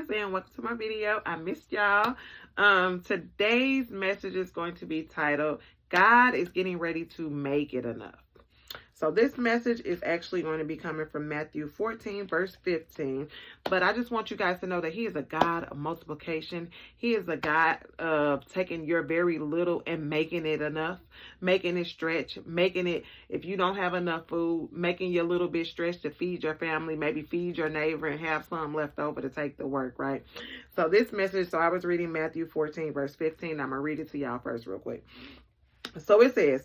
guys, and welcome to my video. I missed y'all. Today's message is going to be titled, God is getting ready to make it enough. So this message is actually going to be coming from Matthew 14, verse 15. But I just want you guys to know that he is a God of multiplication. He is a God of taking your very little and making it enough, making it stretch, making it, if you don't have enough food, making your little bit stretch to feed your family, maybe feed your neighbor and have some left over to take to work, right? So this message, I was reading Matthew 14, verse 15. I'm going to read it to y'all first real quick. So it says,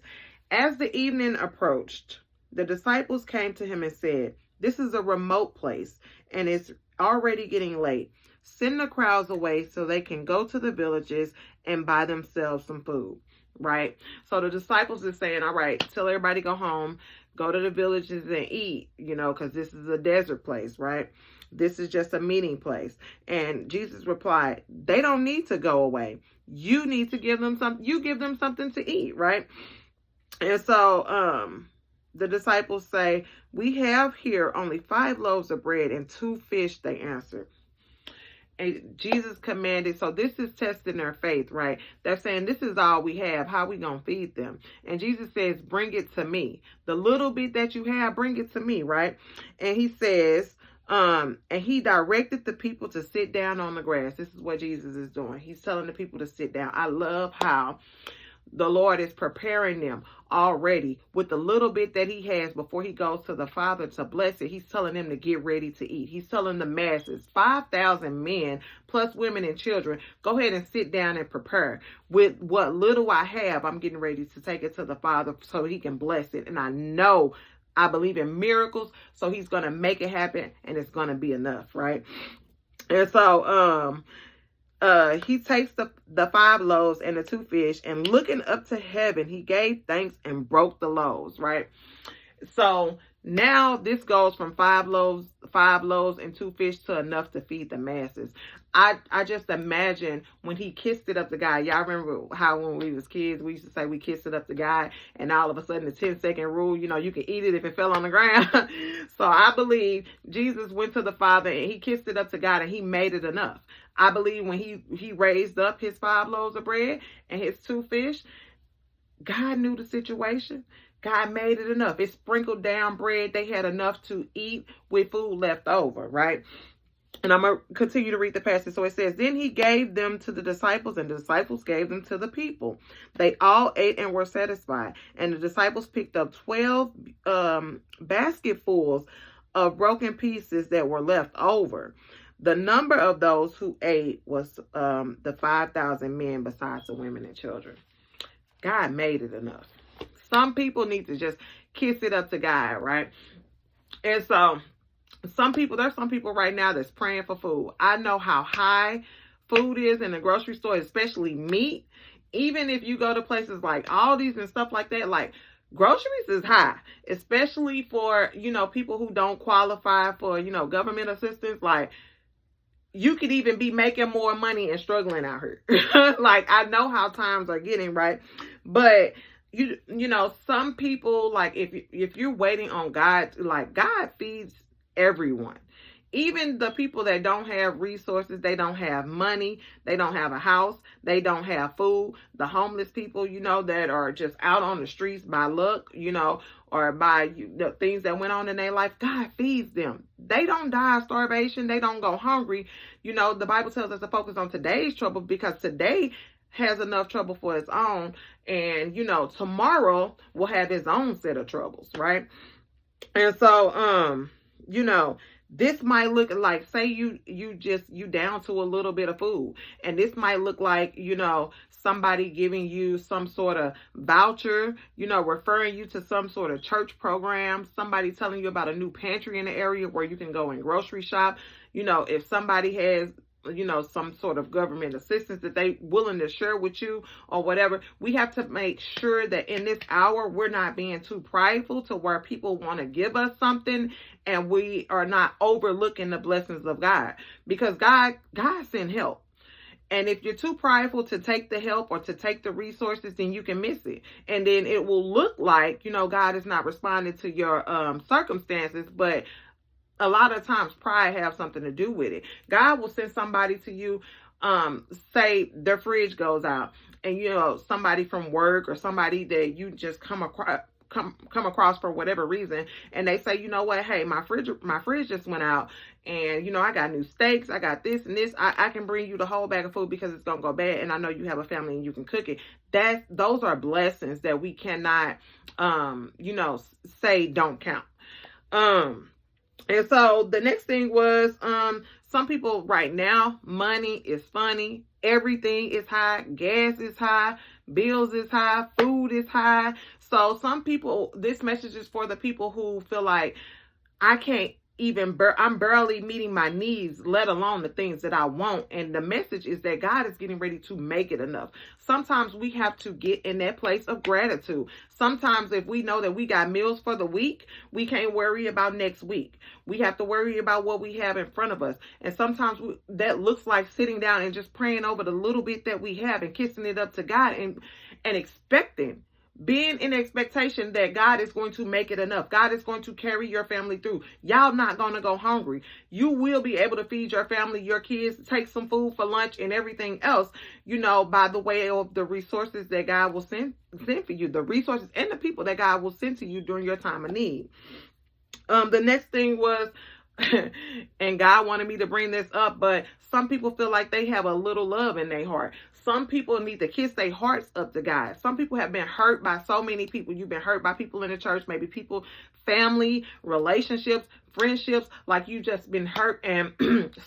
as the evening approached, the disciples came to him and said, this is a remote place and it's already getting late. Send the crowds away so they can go to the villages and buy themselves some food, right? So the disciples is saying, all right, tell everybody go home, go to the villages and eat, because this is a desert place, right? This is just a meeting place. And Jesus replied, they don't need to go away. You need to give them something. You give them something to eat, right? And so the disciples say, we have here only 5 loaves of bread and 2 fish, they answered. And Jesus commanded, so this is testing their faith, right? They're saying, this is all we have. How we going to feed them? And Jesus says, bring it to me. The little bit that you have, bring it to me, right? And he says, and he directed the people to sit down on the grass. This is what Jesus is doing. He's telling the people to sit down. I love how the Lord is preparing them already with the little bit that he has before he goes to the Father to bless it. He's telling them to get ready to eat. He's telling the masses, 5,000 men plus women and children, go ahead and sit down and prepare. With what little I have, I'm getting ready to take it to the Father so he can bless it. And I believe in miracles, so he's going to make it happen and it's going to be enough, right? And so, he takes the 5 loaves and the 2 fish, and looking up to heaven, he gave thanks and broke the loaves, right? So now this goes from 5 loaves and 2 fish to enough to feed the masses. I just imagine when he kissed it up to God. Y'all remember how when we was kids, we used to say we kissed it up to God, and all of a sudden the 10-second rule, you can eat it if it fell on the ground. So I believe Jesus went to the Father and he kissed it up to God and he made it enough. I believe when he raised up his 5 loaves of bread and his 2 fish, God knew the situation. God made it enough. It sprinkled down bread. They had enough to eat with food left over, right? And I'm going to continue to read the passage. So it says, then he gave them to the disciples, and the disciples gave them to the people. They all ate and were satisfied. And the disciples picked up 12 basketfuls of broken pieces that were left over. The number of those who ate was the 5,000 men besides the women and children. God made it enough. Some people need to just kiss it up to God, right? And so there's some people right now that's praying for food. I know how high food is in the grocery store, especially meat. Even if you go to places like Aldi's and stuff like that, like groceries is high, especially for, people who don't qualify for, government assistance. Like, you could even be making more money and struggling out here. Like, I know how times are getting, right? But some people, like, if you're waiting on God, like, God feeds everyone. Even the people that don't have resources, they don't have money, they don't have a house, they don't have food. The homeless people, that are just out on the streets by luck, or by the things that went on in their life, God feeds them. They don't die of starvation. They don't go hungry. The Bible tells us to focus on today's trouble because today has enough trouble for its own. And, tomorrow will have its own set of troubles, right? And so, this might look like, say you down to a little bit of food, and this might look like, somebody giving you some sort of voucher, referring you to some sort of church program, somebody telling you about a new pantry in the area where you can go and grocery shop. If somebody has, some sort of government assistance that they willing to share with you or whatever, we have to make sure that in this hour, we're not being too prideful to where people want to give us something and we are not overlooking the blessings of God, because God sent help. And if you're too prideful to take the help or to take the resources, then you can miss it. And then it will look like, God is not responding to your circumstances, but a lot of times pride have something to do with it. God will send somebody to you, say their fridge goes out, and somebody from work or somebody that you just come across for whatever reason, and they say, you know what, hey, my fridge just went out, and I got new steaks, I got this and this, I can bring you the whole bag of food because it's gonna go bad, and I know you have a family and you can cook it. Those are blessings that we cannot say don't count. And so the next thing was, some people right now, money is funny. Everything is high. Gas is high. Bills is high. Food is high. So some people, this message is for the people who feel like, I can't even, I'm barely meeting my needs, let alone the things that I want. And the message is that God is getting ready to make it enough. Sometimes we have to get in that place of gratitude. Sometimes if we know that we got meals for the week, we can't worry about next week. We have to worry about what we have in front of us. And sometimes that looks like sitting down and just praying over the little bit that we have and kissing it up to God and expecting. Being in expectation that God is going to make it enough. God is going to carry your family through. Y'all not going to go hungry. You will be able to feed your family, your kids, take some food for lunch and everything else, by the way of the resources that God will send for you, the resources and the people that God will send to you during your time of need. The next thing was, and God wanted me to bring this up, but some people feel like they have a little love in their heart. Some people need to kiss their hearts up to God. Some people have been hurt by so many people. You've been hurt by people in the church, maybe people, family, relationships, friendships, like you just been hurt. And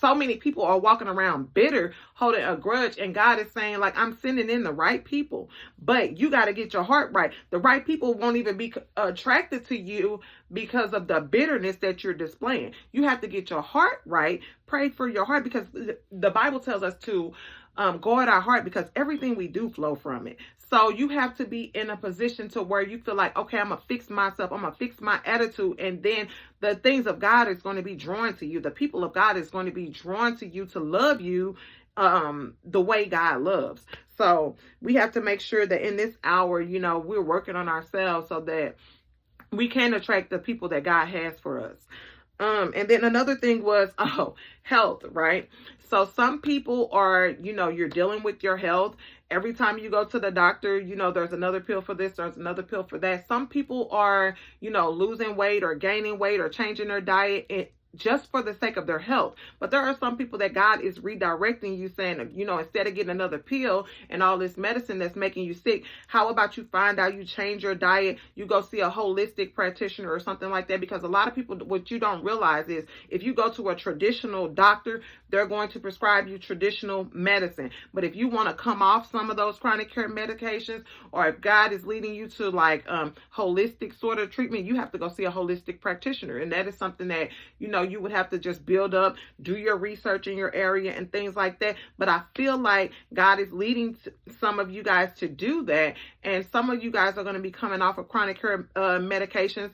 so many people are walking around bitter, holding a grudge. And God is saying, like, I'm sending in the right people, but you got to get your heart right. The right people won't even be attracted to you because of the bitterness that you're displaying. You have to get your heart right. Pray for your heart, because the Bible tells us to guard our heart, because everything we do flow from it. So you have to be in a position to where you feel like, okay, I'm going to fix myself. I'm going to fix my attitude. And then the things of God is going to be drawn to you. The people of God is going to be drawn to you to love you the way God loves. So we have to make sure that in this hour, we're working on ourselves so that we can attract the people that God has for us. And then another thing was, health, right? So some people are, you're dealing with your health. Every time you go to the doctor, there's another pill for this, there's another pill for that. Some people are, losing weight or gaining weight or changing their diet just for the sake of their health. But there are some people that God is redirecting you, saying, instead of getting another pill and all this medicine that's making you sick, how about you find out, you change your diet, you go see a holistic practitioner or something like that? Because a lot of people, what you don't realize is, if you go to a traditional doctor, they're going to prescribe you traditional medicine. But if you want to come off some of those chronic care medications, or if God is leading you to like holistic sort of treatment, you have to go see a holistic practitioner. And that is something that, you would have to just build up, do your research in your area and things like that. But I feel like God is leading some of you guys to do that. And some of you guys are going to be coming off of chronic care medications.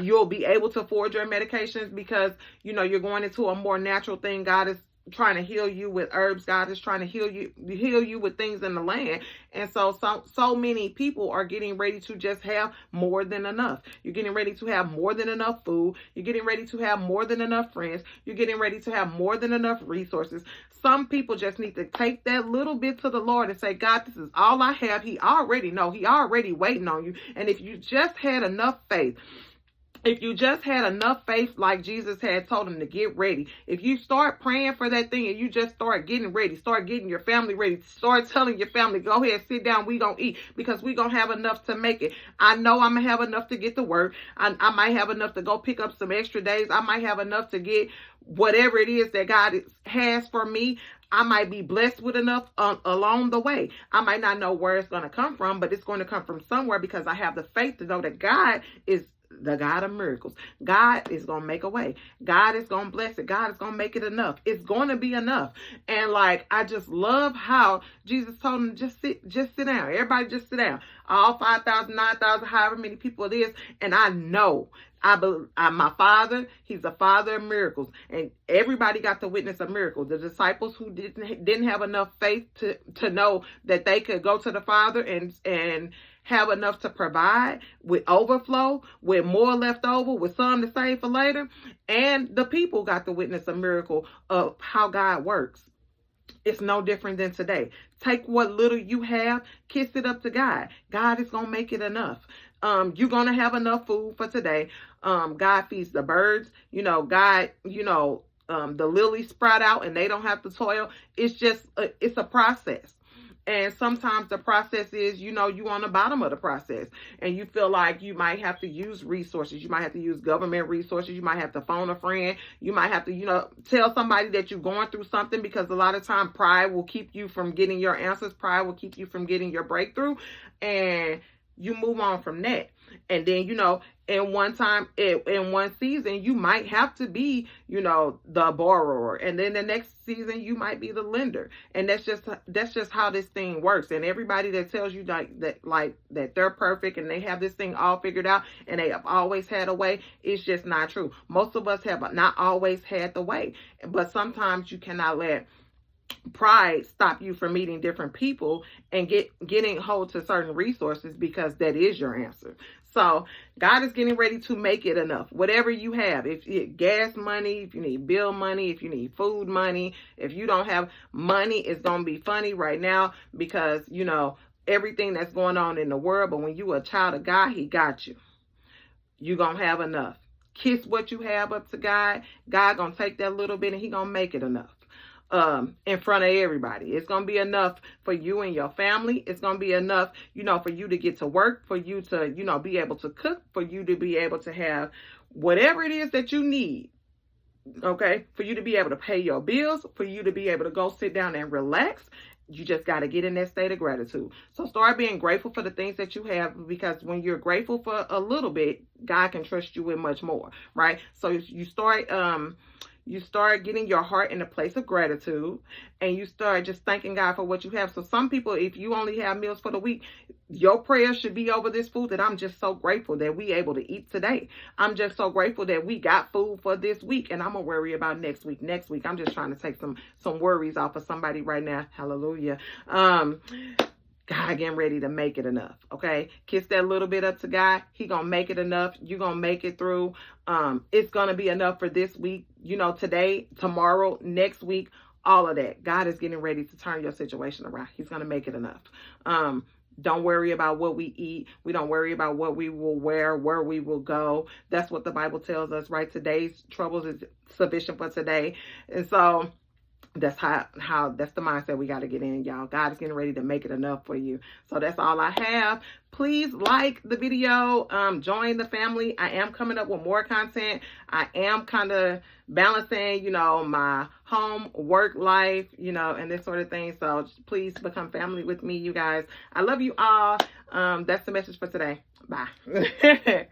You'll be able to afford your medications because, you're going into a more natural thing. God is trying to heal you with herbs. God is trying to heal you with things in the land. And so many people are getting ready to just have more than enough. You're getting ready to have more than enough food. You're getting ready to have more than enough friends. You're getting ready to have more than enough resources. Some people just need to take that little bit to the Lord and say, God, this is all I have. He already know. He already waiting on you. And if you just had enough faith, like Jesus had told him to get ready, if you start praying for that thing and you just start getting ready, start getting your family ready, start telling your family, go ahead, sit down, we gonna eat, because we gonna have enough to make it. I know I'm gonna have enough to get to work. I might have enough to go pick up some extra days. I might have enough to get whatever it is that God has for me. I might be blessed with enough along the way. I might not know where it's going to come from, but it's going to come from somewhere, because I have the faith to know that God is the God of miracles. God is going to make a way. God is going to bless it. God is going to make it enough. It's going to be enough. And I just love how Jesus told him, just sit down. Everybody just sit down. All 5,000, 9,000, however many people it is. And I know, my Father, he's the Father of miracles, and everybody got to witness a miracle. The disciples who didn't have enough faith to know that they could go to the Father and have enough to provide, with overflow, with more left over, with some to save for later. And the people got to witness a miracle of how God works. It's no different than today. Take what little you have, kiss it up to God. God is going to make it enough. You're going to have enough food for today. God feeds the birds. God, the lilies sprout out and they don't have to toil. It's just, it's a process. And sometimes the process is, you on the bottom of the process and you feel like you might have to use resources. You might have to use government resources. You might have to phone a friend. You might have to, tell somebody that you're going through something, because a lot of time pride will keep you from getting your answers. Pride will keep you from getting your breakthrough, and you move on from that. And then, in one season, you might have to be, the borrower. And then the next season, you might be the lender. And that's just how this thing works. And everybody that tells you that they're perfect and they have this thing all figured out and they have always had a way, it's just not true. Most of us have not always had the way. But sometimes you cannot let pride stop you from meeting different people and getting hold to certain resources, because that is your answer. So God is getting ready to make it enough. Whatever you have, if you need gas money, if you need bill money, if you need food money, if you don't have money, it's going to be funny right now, because, everything that's going on in the world. But when you are a child of God, he got you. You're going to have enough. Kiss what you have up to God. God going to take that little bit and he going to make it enough. In front of everybody. It's going to be enough for you and your family. It's going to be enough, for you to get to work, for you to, be able to cook, for you to be able to have whatever it is that you need. Okay. For you to be able to pay your bills, for you to be able to go sit down and relax. You just got to get in that state of gratitude. So start being grateful for the things that you have, because when you're grateful for a little bit, God can trust you with much more, right? So you start getting your heart in a place of gratitude, and you start just thanking God for what you have. So some people, if you only have meals for the week, your prayer should be over this food, that I'm just so grateful that we able to eat today. I'm just so grateful that we got food for this week, and I'm going to worry about next week. Next week, I'm just trying to take some worries off of somebody right now. Hallelujah. God getting ready to make it enough. Okay. Kiss that little bit up to God. He going to make it enough. You're going to make it through. It's going to be enough for this week, today, tomorrow, next week, all of that. God is getting ready to turn your situation around. He's going to make it enough. Don't worry about what we eat. We don't worry about what we will wear, where we will go. That's what the Bible tells us, right? Today's troubles is sufficient for today. And so that's how that's the mindset we got to get in, y'all. God is getting ready to make it enough for you. So that's all I have. Please like the video. Join the family. I am coming up with more content. I am kind of balancing, my home, work life, and this sort of thing. So please become family with me, you guys. I love you all. That's the message for today. Bye.